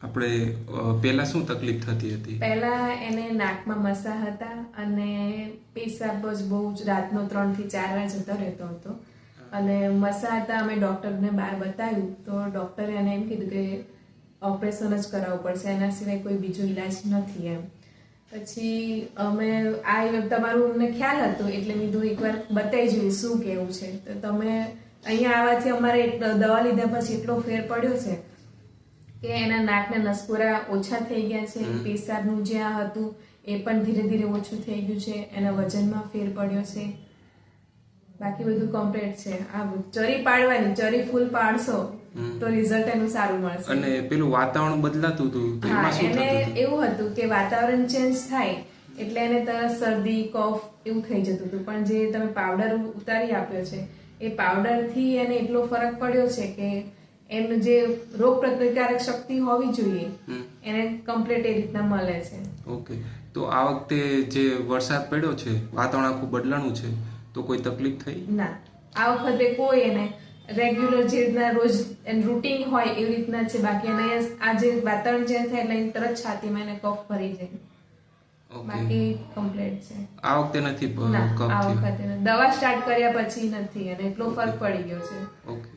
આપણે પહેલા શું તકલીફ થતી હતી? પહેલા એને નાકમાં મસા હતા અને પેશાબ જ બહુ જ રાતનો 3 થી 4 વાર જતો રહેતો હતો. અને મસા હતા, અમે ડોક્ટરને બહાર બતાવ્યું તો ડોક્ટરે એને એમ કીધું કે ઓપરેશન જ કરાવવું પડશે, એના સિવાય કોઈ બીજો ઈલાજ નથી એમ. પછી અમે તમારું અમને ખ્યાલ હતો એટલે મેં કીધું એકવાર બતાવી જોઈએ શું કેવું છે. તો તમે અહીંયા આવવાથી અમારે દવા લીધા પછી એટલો ફેર પડ્યો છે કે એના નાકના નસકોરા ઓછા થઈ ગયા છે, પેશાબનું જ્યાં હતું એ પણ ધીરે ધીરે ઓછું થઈ ગયું છે, એના વજનમાં ફેર પડ્યો છે, બાકી બધું કમ્પ્લીટ છે. આ ચરી પાડવાની, ચરી ફૂલ પાડશો તો રિઝલ્ટ એનું સારું મળશે. અને પેલું વાતાવરણ બદલાતું હતું તો એમાં શું થતું એને હતું? એવું હતું કે વાતાવરણ ચેન્જ થાય એટલે એને તરત શરદી, કફ એવું થઈ જતું હતું. પણ જે તમે પાવડર ઉતારી આપ્યો છે એ પાવડર થી એને એટલો ફરક પડ્યો છે કે એનું જે રોગ પ્રતિકારક શક્તિ હોવી જોઈએ એને કમ્પ્લીટ એ રીતના મળે છે. ઓકે, તો આ વખતે જે વરસાદ પડ્યો છે, વાતાવરણ આખું બદલાણું છે, તો કોઈ તકલીફ થઈ? ના, આ વખતે કોઈ એને રેગ્યુલર જે રીતના રોજ રૂટીન હોય એવી રીતના છે. બાકી એને આ જે વાતાવરણ ચેન્જ થાય એટલે તરત છાતીમાં એને કફ ભરી જાય. બાકી કમ્પ્લીટ છે. આ વખતે નથી ના, કફ આ થયો? વખતે દવા સ્ટાર્ટ કર્યા પછી નથી અને એટલો ફરક પડી ગયો છે. ઓકે.